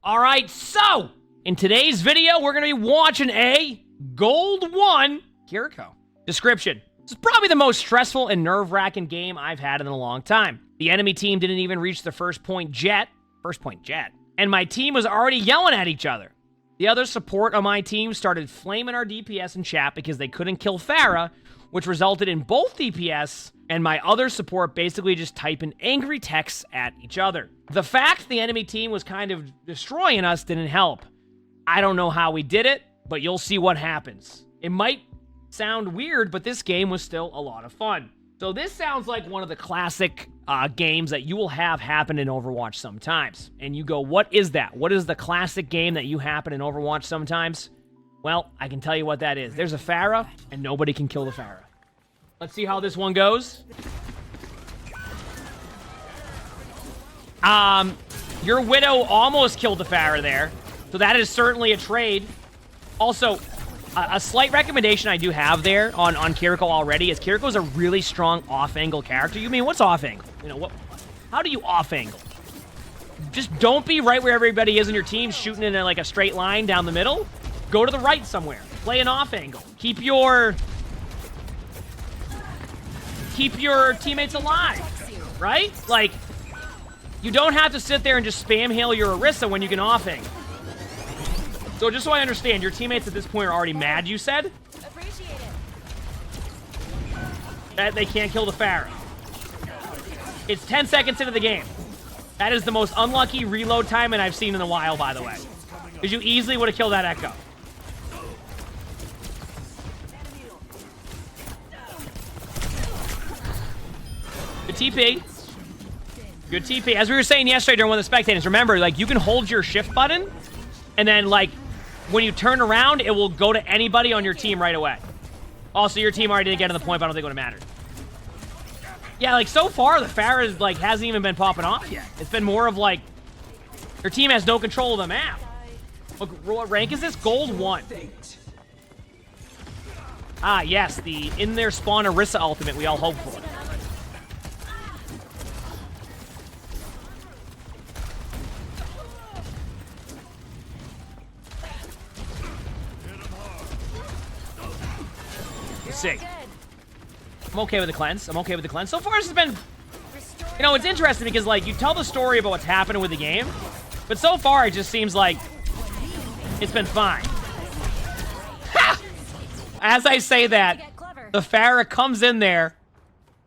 All right, so in today's video, we're going to be watching a Gold 1 Kiriko. Description. This is probably the most stressful and nerve-wracking game I've had in a long time. The enemy team didn't even reach the first point yet, and my team was already yelling at each other. The other support on my team started flaming our DPS in chat because they couldn't kill Pharah, which resulted in both DPS and my other support basically just typing angry texts at each other. The fact the enemy team was kind of destroying us didn't help. I don't know how we did it, but you'll see what happens. It might sound weird, but this game was still a lot of fun. So this sounds like one of the classic games that you will have happen in Overwatch sometimes. And you go, what is that? What is the classic game that you happen in Overwatch sometimes? Well, I can tell you what that is. There's a Pharah, and nobody can kill the Pharah. Let's see how this one goes. Your Widow almost killed the Pharah there. So that is certainly a trade. Also, a slight recommendation I do have there on Kiriko already is Kiriko's a really strong off-angle character. You mean, what's off-angle? You know, what? How do you off-angle? Just don't be right where everybody is in your team shooting in like a straight line down the middle. Go to the right somewhere. Play an off-angle. Keep your teammates alive, right? Like, you don't have to sit there and just spam hail your Orisa when you can off-angle. So just so I understand, your teammates at this point are already mad, you said? Appreciate it. That they can't kill the Pharah. It's 10 seconds into the game. That is the most unlucky reload time I've seen in a while, by the way. Because you easily would have killed that Echo. Good TP. Good TP. As we were saying yesterday during one of the spectators, remember, like, you can hold your shift button, and then, like, when you turn around, it will go to anybody on your team right away. Also, your team already didn't get to the point, but I don't think it would have mattered. Yeah, like, so far, the Pharah, like, hasn't even been popping off yet. It's been more of, like, your team has no control of the map. Look, what rank is this? Gold 1. Ah, yes, the in-there spawn Orisa ultimate we all hope for. Sick. I'm okay with the cleanse. I'm okay with the cleanse. So far, this has been... You know, it's interesting because, like, you tell the story about what's happening with the game, but so far, it just seems like it's been fine. Ha! As I say that, the Pharah comes in there,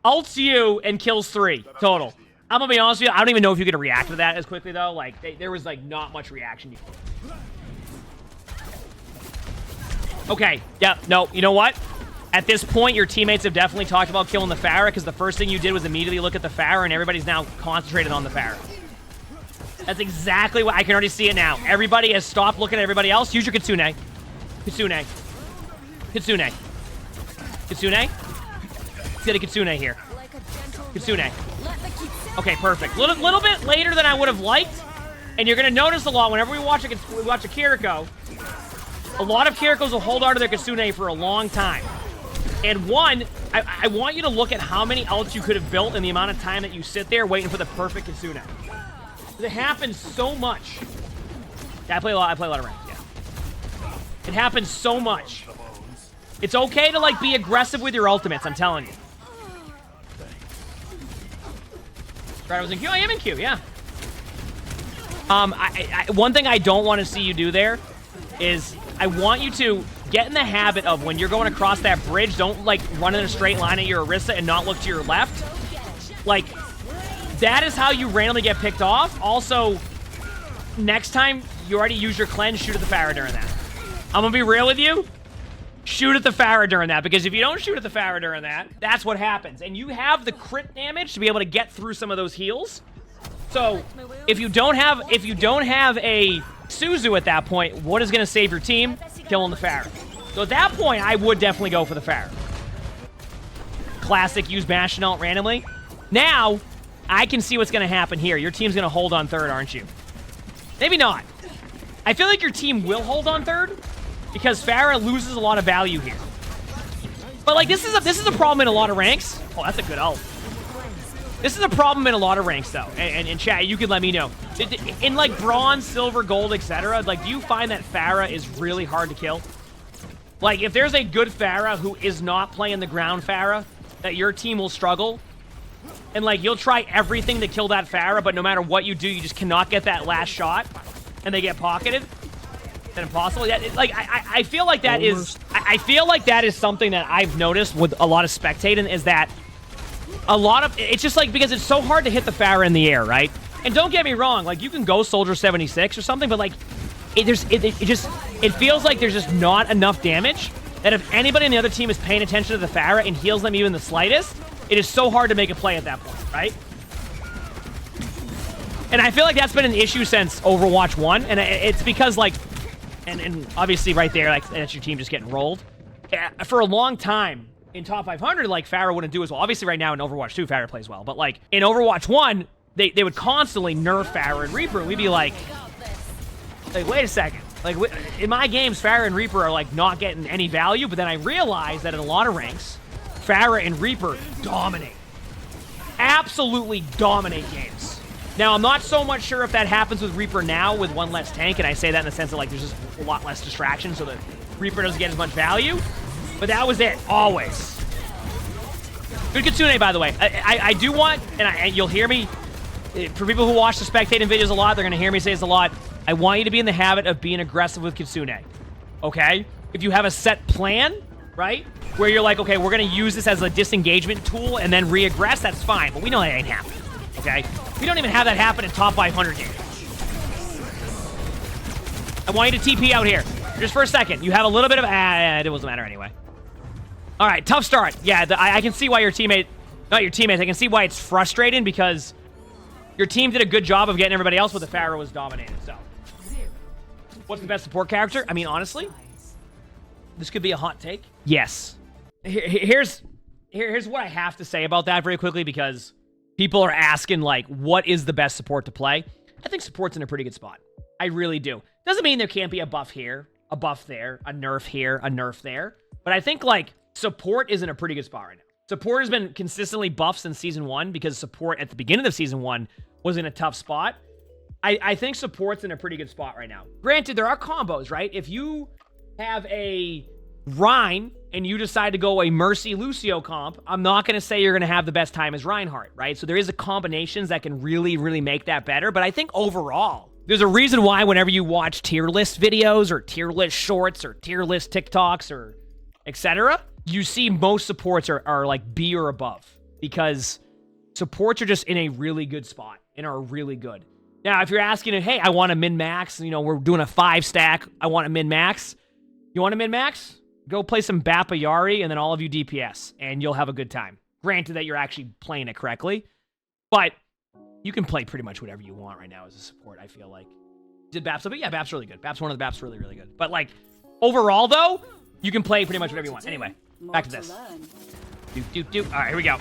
ults you, and kills 3 total. I'm gonna be honest with you, I don't even know if you could react to that as quickly, though. Like, there was, like, not much reaction. Okay, yeah, no, you know what? At this point, your teammates have definitely talked about killing the Pharah because the first thing you did was immediately look at the Pharah, and everybody's now concentrated on the Pharah. That's exactly what I can already see it now. Everybody has stopped looking at everybody else. Use your Kitsune. Kitsune. Kitsune. Kitsune. Let's get a Kitsune here. Kitsune. Okay, perfect. Little bit later than I would have liked, and you're gonna notice a lot whenever we watch a Kiriko. A lot of Kirikos will hold on to their Kitsune for a long time. And one, I want you to look at how many ults you could have built in the amount of time that you sit there waiting for the perfect Kitsune. It happens so much. Yeah, I play a lot of rank, yeah. It happens so much. It's okay to, like, be aggressive with your ultimates, I'm telling you. Right, I was in Q? I am in Q, yeah. One thing I don't want to see you do there is I want you to get in the habit of when you're going across that bridge, don't, like, run in a straight line at your Orisa and not look to your left. Like, that is how you randomly get picked off. Also, next time you already use your cleanse, shoot at the Pharah during that. I'm gonna be real with you. Shoot at the Pharah during that, because if you don't shoot at the Pharah during that, that's what happens. And you have the crit damage to be able to get through some of those heals. So, if you don't have a Suzu at that point, what is gonna save your team? Killing the Pharah. So at that point, I would definitely go for the Pharah. Classic, use Bastion ult randomly. Now, I can see what's going to happen here. Your team's going to hold on third, aren't you? Maybe not. I feel like your team will hold on third because Pharah loses a lot of value here. But, like, this is a problem in a lot of ranks. Oh, that's a good ult. This is a problem in a lot of ranks, though. And chat, you can let me know. In, like, bronze, silver, gold, etc., like, do you find that Pharah is really hard to kill? Like, if there's a good Pharah who is not playing the ground Pharah, that your team will struggle, and, like, you'll try everything to kill that Pharah, but no matter what you do, you just cannot get that last shot, and they get pocketed, then impossible. Yeah, like, I feel like that is... I feel like that is something that I've noticed with a lot of spectating, is that a lot of... It's just, like, because it's so hard to hit the Pharah in the air, right? And don't get me wrong, like, you can go Soldier 76 or something, but, like, it feels like there's just not enough damage that if anybody on the other team is paying attention to the Pharah and heals them even the slightest, it is so hard to make a play at that point, right? And I feel like that's been an issue since Overwatch 1, and it's because, like, and obviously right there, like, that's your team just getting rolled. For a long time, in top 500, like, Pharah wouldn't do as well. Obviously right now in Overwatch 2, Pharah plays well, but, like, in Overwatch 1, they would constantly nerf Pharah and Reaper, and we'd be like, wait a second. Like, in my games, Pharah and Reaper are, like, not getting any value, but then I realized that in a lot of ranks, Pharah and Reaper dominate. Absolutely dominate games. Now, I'm not so much sure if that happens with Reaper now with one less tank, and I say that in the sense that, like, there's just a lot less distraction, so that Reaper doesn't get as much value. But that was it, always. Good Kitsune, by the way. I do want, and you'll hear me, for people who watch the spectating videos a lot, they're going to hear me say this a lot, I want you to be in the habit of being aggressive with Kitsune, okay? If you have a set plan, right, where you're like, okay, we're going to use this as a disengagement tool and then re-aggress, that's fine, but we know that ain't happening, okay? We don't even have that happen in top 500 games. I want you to TP out here, just for a second. You have a little bit of, it doesn't matter anyway. All right, tough start. Yeah, I can see why your teammate, not your teammates, I can see why it's frustrating because your team did a good job of getting everybody else, but the Pharah was dominated, so. What's the best support character? I mean, honestly, this could be a hot take. Yes. Here's what I have to say about that very quickly because people are asking, like, what is the best support to play? I think support's in a pretty good spot. I really do. Doesn't mean there can't be a buff here, a buff there, a nerf here, a nerf there. But I think, like, support is in a pretty good spot right now. Support has been consistently buffed since Season 1 because support at the beginning of Season 1 was in a tough spot. I think support's in a pretty good spot right now. Granted, there are combos, right? If you have a Rhine and you decide to go a Mercy Lucio comp, I'm not going to say you're going to have the best time as Reinhardt, right? So there is a combinations that can really, really make that better. But I think overall, there's a reason why whenever you watch tier list videos or tier list shorts or tier list TikToks or etc., you see most supports are like B or above because supports are just in a really good spot and are really good. Now, if you're asking, hey, I want a min-max, you know, we're doing a 5-stack, I want a min-max. You want a min-max? Go play some Bappa Yari and then all of you DPS, and you'll have a good time. Granted that you're actually playing it correctly, but you can play pretty much whatever you want right now as a support, I feel like. Did Baps, but yeah, Baps really good. Baps, one of the Baps really, really good. But, like, overall, though, you can play pretty much whatever you want. Anyway, back to this. All right, here we go.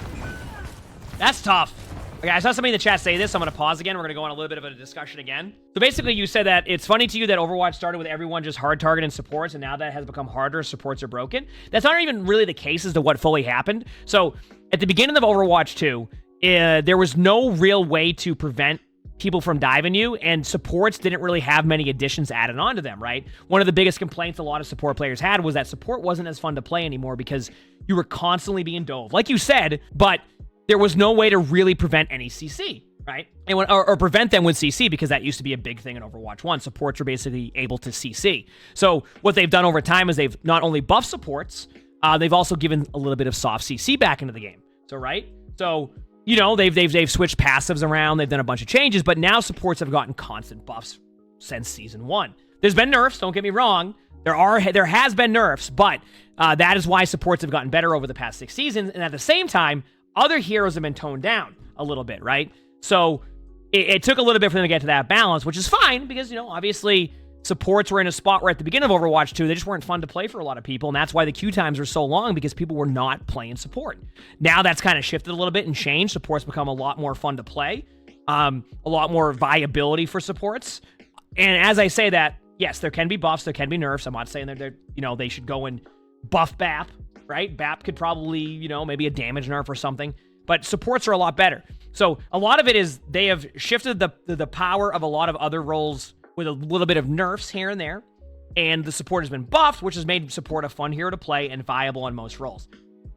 That's tough. Okay, I saw somebody in the chat say this. I'm going to pause again. We're going to go on a little bit of a discussion again. So basically, you said that it's funny to you that Overwatch started with everyone just hard targeting supports, and now that has become harder, supports are broken. That's not even really the case as to what fully happened. So at the beginning of Overwatch 2, there was no real way to prevent people from diving you, and supports didn't really have many additions added onto them, right? One of the biggest complaints a lot of support players had was that support wasn't as fun to play anymore because you were constantly being dove. Like you said, but there was no way to really prevent any CC, right? And or prevent them with CC because that used to be a big thing in Overwatch 1. Supports are basically able to CC. So what they've done over time is they've not only buffed supports, they've also given a little bit of soft CC back into the game. So, right? So, you know, they've switched passives around, they've done a bunch of changes, but now supports have gotten constant buffs since Season 1. There's been nerfs, don't get me wrong. There has been nerfs, but that is why supports have gotten better over the past 6 seasons, and at the same time, other heroes have been toned down a little bit, right? So it took a little bit for them to get to that balance, which is fine because, you know, obviously supports were in a spot where at the beginning of Overwatch 2, they just weren't fun to play for a lot of people, and that's why the queue times are so long because people were not playing support. Now that's kind of shifted a little bit and changed. Supports become a lot more fun to play, a lot more viability for supports. And as I say that, yes, there can be buffs, there can be nerfs. I'm not saying that they're, you know, they should go and buff BAP, right? BAP could probably, you know, maybe a damage nerf or something, but supports are a lot better. So a lot of it is they have shifted the power of a lot of other roles with a little bit of nerfs here and there. And the support has been buffed, which has made support a fun hero to play and viable on most roles.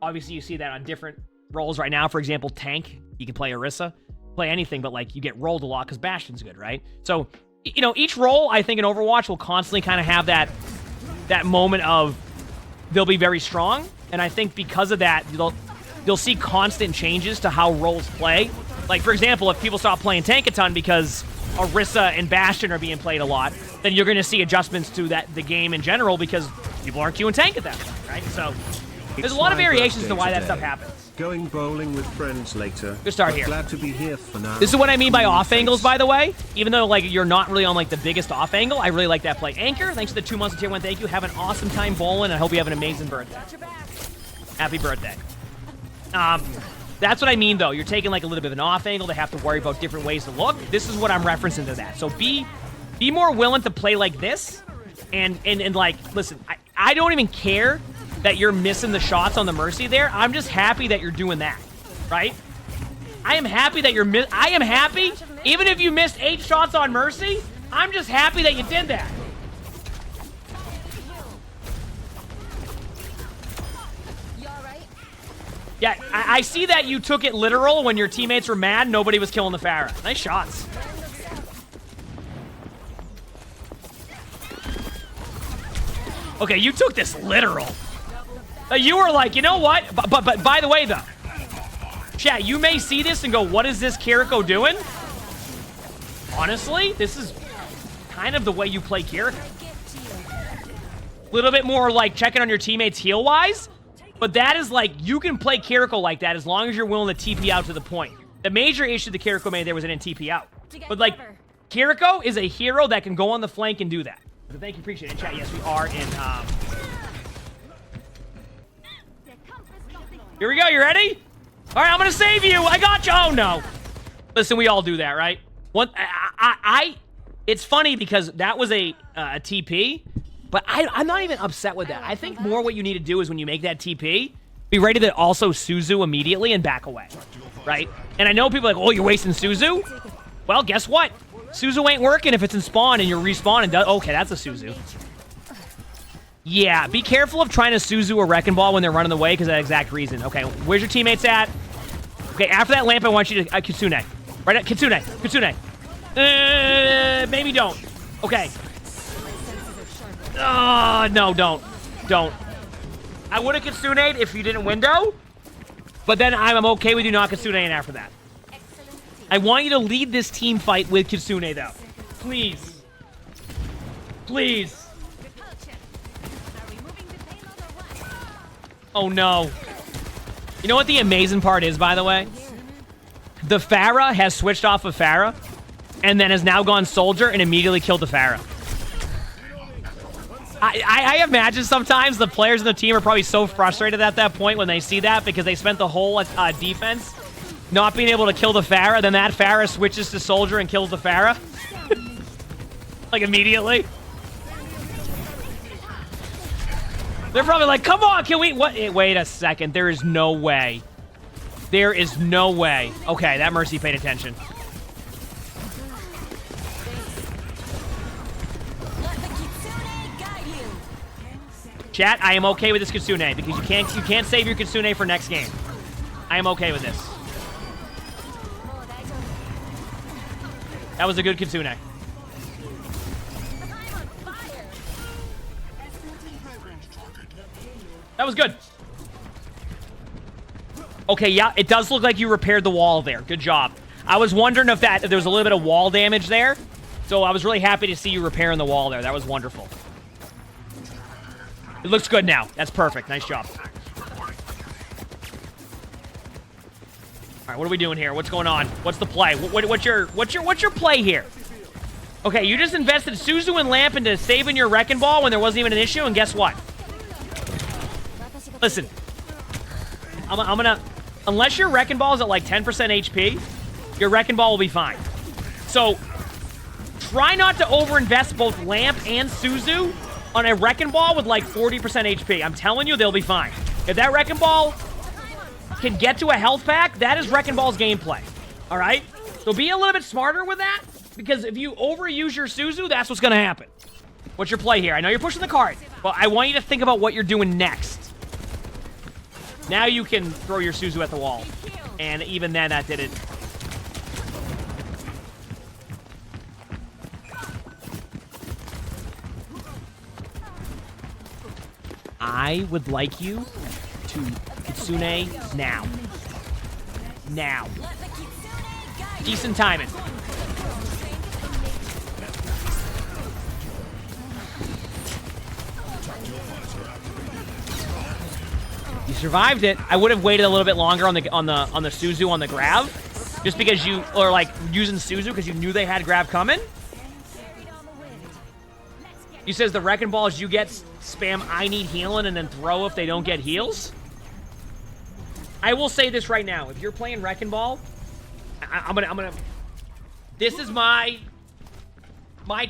Obviously, you see that on different roles right now. For example, tank, you can play Orisa, play anything, but like you get rolled a lot because Bastion's good, right? So, you know, each role, I think in Overwatch will constantly kind of have that moment of they'll be very strong. And I think because of that, you'll see constant changes to how roles play. Like, for example, if people stop playing tank a ton because Orisa and Bastion are being played a lot, then you're going to see adjustments to the game in general because people aren't queuing tank at that point, right? So there's a lot of variations to why that stuff happens. Going bowling with friends later. Good start here. Glad to be here for now. This is what I mean by off angles, by the way. Even though like you're not really on like the biggest off angle, I really like that play. Anchor, thanks for the 2 months of tier 1. Thank you. Have an awesome time bowling. I hope you have an amazing birthday. Happy birthday. That's what I mean, though. You're taking like a little bit of an off angle. They have to worry about different ways to look. This is what I'm referencing to that. So be more willing to play like this, and like, listen, I don't even care that you're missing the shots on the Mercy there. I'm just happy that you're doing that, right? I am happy that I am happy, even if you missed 8 shots on Mercy, I'm just happy that you did that. Yeah, I see that you took it literal when your teammates were mad nobody was killing the Pharah. Nice shots. Okay, you took this literal. You were like, you know what? But by the way, though, chat, you may see this and go, what is this Kiriko doing? Honestly, this is kind of the way you play Kiriko. A little bit more like checking on your teammates heal-wise. But that is like, you can play Kiriko like that as long as you're willing to TP out to the point. The major issue the Kiriko made there was it didn't TP out. But like, Kiriko is a hero that can go on the flank and do that. So thank you, appreciate it. Chat, yes, we are in, Here we go, you ready? All right, I'm gonna save you. I got you. Oh, no. Listen, we all do that, right? It's funny because that was a TP. But I'm not even upset with that. I think more what you need to do is when you make that TP, be ready to also Suzu immediately and back away, right? And I know people are like, oh, you're wasting Suzu? Well, guess what? Suzu ain't working if it's in spawn and you're respawning. Okay, that's a Suzu. Yeah, be careful of trying to Suzu a Wrecking Ball when they're running away because of that exact reason. Okay, where's your teammates at? Okay, after that lamp, I want you to... Kitsune. Right? Kitsune. Kitsune. Maybe don't. Okay. Oh, no, don't. Don't. I would have Kitsune'd if you didn't window, but then I'm okay with you not Kitsune'ing after that. I want you to lead this team fight with Kitsune, though. Please. Please. Oh, no. You know what the amazing part is, by the way? The Pharah has switched off of Pharah, and then has now gone Soldier and immediately killed the Pharah. I imagine sometimes the players in the team are probably so frustrated at that point when they see that because they spent the whole defense not being able to kill the Pharah, then that Pharah switches to Soldier and kills the Pharah. Like, immediately. They're probably like, come on, can we... What? Wait a second. There is no way. There is no way. Okay, that Mercy paid attention. Chat, I am okay with this Kitsune because you can't save your Kitsune for next game. I am okay with this. That was a good Kitsune. That was good. Okay, yeah, it does look like you repaired the wall there. Good job. I was wondering if there was a little bit of wall damage there. So I was really happy to see you repairing the wall there. That was wonderful. It looks good now. That's perfect. Nice job. All right, what are we doing here? What's going on? What's the play? What's your play here? Okay, you just invested Suzu and Lamp into saving your Wrecking Ball when there wasn't even an issue, and guess what? Listen, I'm gonna... Unless your Wrecking Ball is at like 10% HP, your Wrecking Ball will be fine. So, try not to overinvest both Lamp and Suzu on a Wrecking Ball with like 40% HP. I'm telling you, they'll be fine. If that Wrecking Ball can get to a health pack, that is Wrecking Ball's gameplay. All right? So be a little bit smarter with that, because if you overuse your Suzu, that's what's going to happen. What's your play here? I know you're pushing the cart, but I want you to think about what you're doing next. Now you can throw your Suzu at the wall. And even then, that didn't. I would like you to Kitsune now. Now. Decent timing. You survived it. I would have waited a little bit longer on the Suzu on the grab, just because you or like using Suzu because you knew they had grab coming. You says the wrecking balls you get spam I need healing and then throw if they don't get heals. I will say this right now: if you're playing wrecking ball, I'm gonna. This is my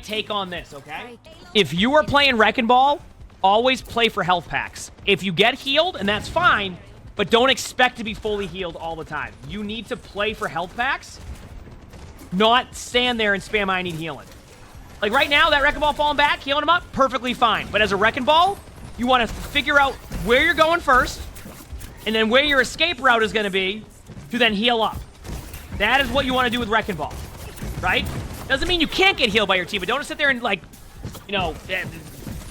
take on this. Okay, if you are playing wrecking ball, always play for health packs. If you get healed, and that's fine, but don't expect to be fully healed all the time. You need to play for health packs, not stand there and spam I need healing. Like right now, that wrecking ball falling back, healing him up, perfectly fine. But as a wrecking ball, you want to figure out where you're going first, and then where your escape route is going to be to then heal up. That is what you want to do with wrecking ball, right? Doesn't mean you can't get healed by your team, but don't sit there and like, you know,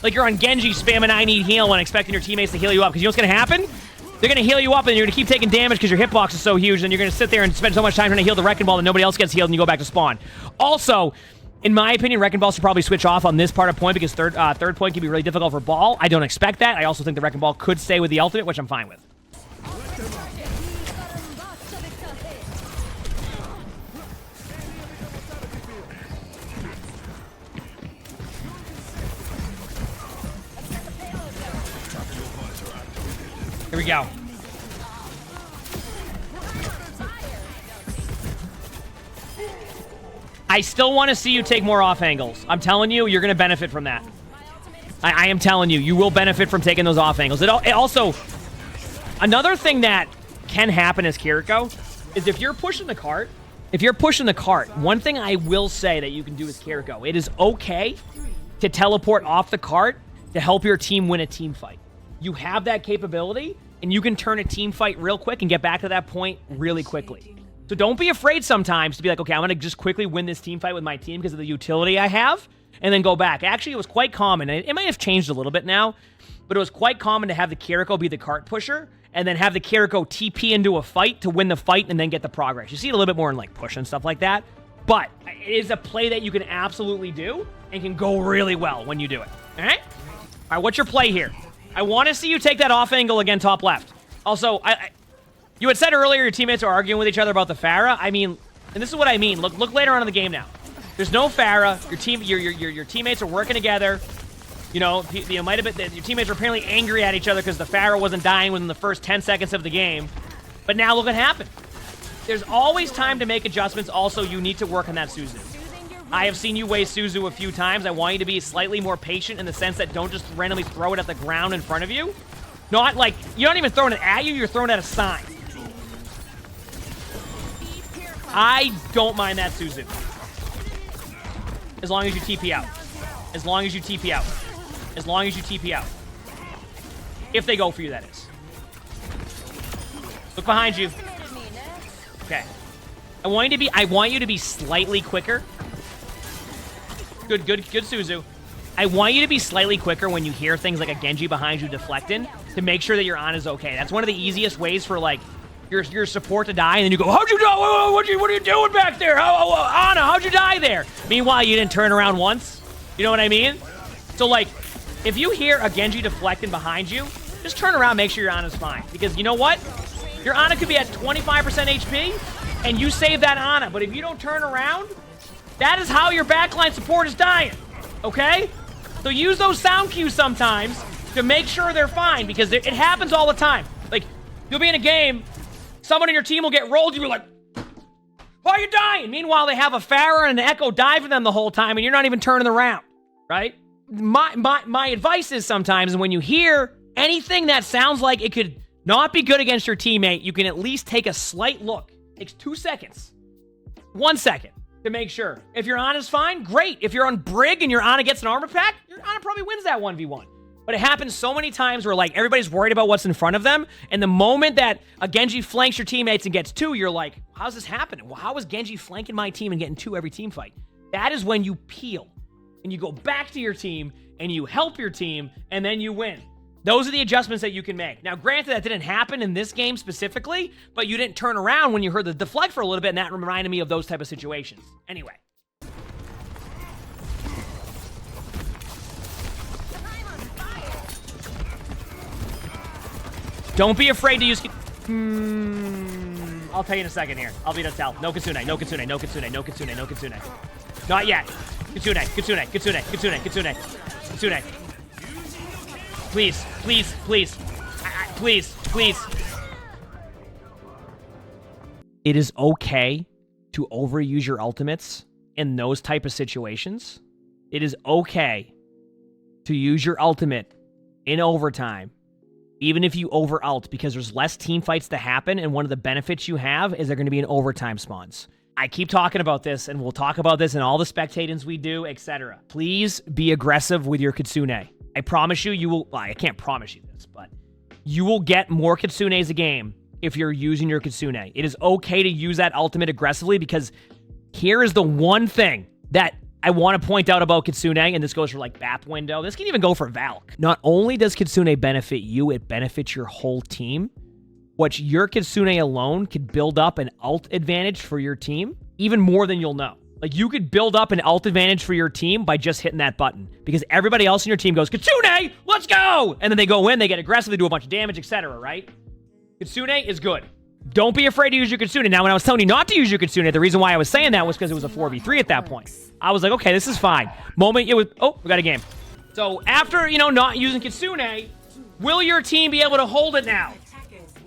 like you're on Genji spamming I need heal and expecting your teammates to heal you up. Because you know what's going to happen? They're going to heal you up and you're going to keep taking damage because your hitbox is so huge. And you're going to sit there and spend so much time trying to heal the wrecking ball that nobody else gets healed and you go back to spawn. Also, in my opinion, wrecking ball should probably switch off on this part of point because third point can be really difficult for ball. I don't expect that. I also think the wrecking ball could stay with the ultimate, which I'm fine with. Here we go. I still want to see you take more off angles. I'm telling you, you're going to benefit from that. I am telling you, you will benefit from taking those off angles. It also, another thing that can happen as Kiriko is if you're pushing the cart, one thing I will say that you can do as Kiriko, it is okay to teleport off the cart to help your team win a team fight. You have that capability, and you can turn a team fight real quick and get back to that point really quickly. So don't be afraid sometimes to be like, okay, I'm going to just quickly win this team fight with my team because of the utility I have, and then go back. Actually, it was quite common. It might have changed a little bit now, but it was quite common to have the Kiriko be the cart pusher, and then have the Kiriko TP into a fight to win the fight and then get the progress. You see it a little bit more in like push and stuff like that, but it is a play that you can absolutely do and can go really well when you do it. All right? All right, what's your play here? I want to see you take that off angle again, top left. Also, you had said earlier your teammates are arguing with each other about the Pharah. I mean, and this is what I mean. Look later on in the game now. There's no Pharah. Your teammates are working together. You know, might have been your teammates were apparently angry at each other because the Pharah wasn't dying within the first 10 seconds of the game. But now look what happened. There's always time to make adjustments. Also, you need to work on that Suzu. I have seen you waste Suzu a few times. I want you to be slightly more patient in the sense that don't just randomly throw it at the ground in front of you. Not like, you're not even throwing it at you, you're throwing it at a sign. I don't mind that Suzu. As long as you TP out. As long as you TP out. As long as you TP out. If they go for you, that is. Look behind you. Okay. I want you to be slightly quicker. Good Suzu. I want you to be slightly quicker when you hear things like a Genji behind you deflecting to make sure that your Ana's okay. That's one of the easiest ways for like your support to die, and then you go, how'd you die? What are you doing back there? Ana, how'd you die there? Meanwhile, you didn't turn around once. You know what I mean? So like, if you hear a Genji deflecting behind you, just turn around and make sure your Ana's fine. Because you know what? Your Ana could be at 25% HP, and you save that Ana. But if you don't turn around, that is how your backline support is dying. Okay? So use those sound cues sometimes to make sure they're fine, because it happens all the time. Like, you'll be in a game, someone in your team will get rolled, you'll be like, why are you dying? Meanwhile, they have a Pharah and an Echo diving them the whole time, and you're not even turning around, right? My advice is sometimes when you hear anything that sounds like it could not be good against your teammate, you can at least take a slight look. It takes 2 seconds. 1 second to make sure. If your Ana's fine, great. If you're on Brig and your Ana gets an armor pack, your Ana probably wins that 1v1. But it happens so many times where, like, everybody's worried about what's in front of them, and the moment that a Genji flanks your teammates and gets 2, you're like, how's this happening? Well, how is Genji flanking my team and getting 2 every team fight? That is when you peel, and you go back to your team, and you help your team, and then you win. Those are the adjustments that you can make. Now, granted, that didn't happen in this game specifically, but you didn't turn around when you heard the deflect for a little bit, and that reminded me of those type of situations. Anyway. Don't be afraid to use... I'll tell you in a second here. I'll be able to tell. No Kitsune, no Kitsune, no Kitsune, no Kitsune, no Kitsune. Not yet. Kitsune, Kitsune, Kitsune, Kitsune, Kitsune, Kitsune. Please, please, please. Please, please. It is okay to overuse your ultimates in those type of situations. It is okay to use your ultimate in overtime, even if you over-ult, because there's less team fights to happen, and one of the benefits you have is they're going to be in overtime spawns. I keep talking about this, and we'll talk about this in all the spectatings we do, etc. Please be aggressive with your Kitsune. I promise you, you will... Well, I can't promise you this, but you will get more Kitsunes a game if you're using your Kitsune. It is okay to use that ultimate aggressively, because here is the one thing that I want to point out about Kitsune, and this goes for like BAP window. This can even go for Valk. Not only does Kitsune benefit you, it benefits your whole team. Which your Kitsune alone could build up an ult advantage for your team, even more than you'll know. Like, you could build up an ult advantage for your team by just hitting that button, because everybody else in your team goes, Kitsune, let's go! And then they go in, they get aggressive, they do a bunch of damage, etc., right? Kitsune is good. Don't be afraid to use your Kitsune. Now, when I was telling you not to use your Kitsune, the reason why I was saying that was because it was a 4v3 at that point. I was like, okay, this is fine. Moment it was... Oh, we got a game. So, after, you know, not using Kitsune, will your team be able to hold it now?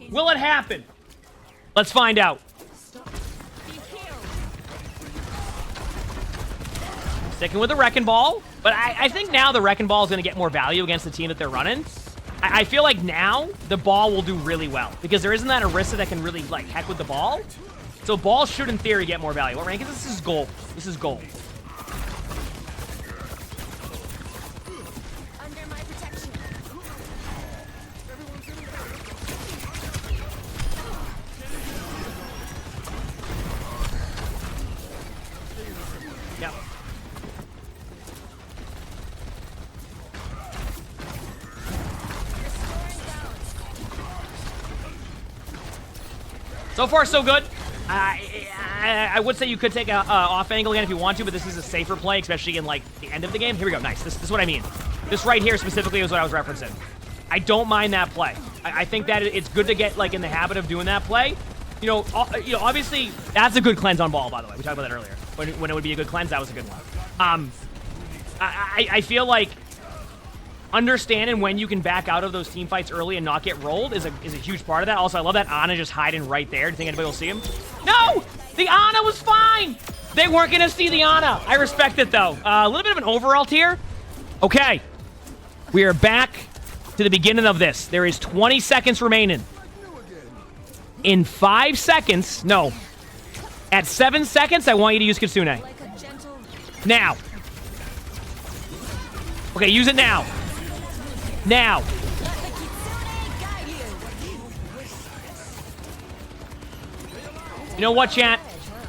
Will it happen? Let's find out. Sticking with the Wrecking Ball. But I think now the Wrecking Ball is going to get more value against the team that they're running. I feel like now the ball will do really well, because there isn't that Orisa that can really, like, heck with the ball. So ball should, in theory, get more value. What rank is this? This is gold. This is gold. Under my protection. Yep. So far, so good. I would say you could take a off angle again if you want to, but this is a safer play, especially in, like, the end of the game. Here we go. Nice. This is what I mean. This right here specifically is what I was referencing. I don't mind that play. I think that it's good to get, like, in the habit of doing that play. You know, obviously, that's a good cleanse on ball, by the way. We talked about that earlier. When it would be a good cleanse, that was a good one. I feel like understanding when you can back out of those team fights early and not get rolled is a huge part of that. Also, I love that Ana just hiding right there. Do you think anybody will see him? No! The Ana was fine! They weren't going to see the Ana. I respect it, though. A little bit of an over-ult here. Okay. We are back to the beginning of this. There is 20 seconds remaining. In 5 seconds... No. At 7 seconds, I want you to use Kitsune. Now. Okay, use it now. Now. You know what, chat?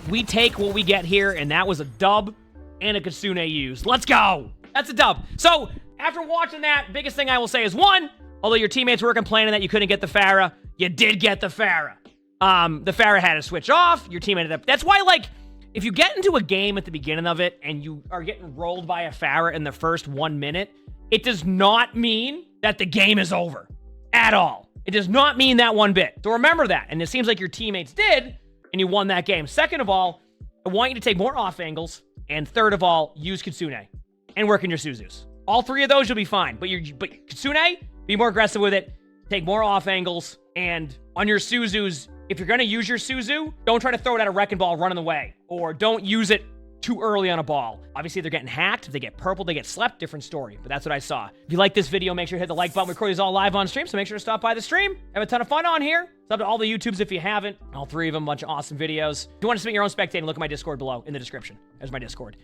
We take what we get here, and that was a dub and a Kitsune used. Let's go! That's a dub. So, after watching that, biggest thing I will say is, one, although your teammates were complaining that you couldn't get the Pharah, you did get the Pharah. The Pharah had to switch off. Your team ended up... That's why, like, if you get into a game at the beginning of it, and you are getting rolled by a Pharah in the first 1 minute, it does not mean that the game is over. At all. It does not mean that one bit. So remember that. And it seems like your teammates did, and you won that game. Second of all, I want you to take more off angles. And third of all, use Kitsune. And work in your Suzus. All three of those you'll be fine. But Kitsune, be more aggressive with it. Take more off angles. And on your Suzus, if you're going to use your Suzu, don't try to throw it at a Wrecking Ball running away. Or don't use it too early on a ball. Obviously, they're getting hacked. If they get purple, they get slept. Different story, but that's what I saw. If you like this video, make sure to hit the like button. We record these all live on stream, so make sure to stop by the stream. Have a ton of fun on here. Sub to all the YouTubes if you haven't. All 3 of them, a bunch of awesome videos. If you want to submit your own spectating, look at my Discord below in the description. There's my Discord.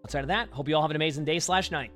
Outside of that, hope you all have an amazing day/night.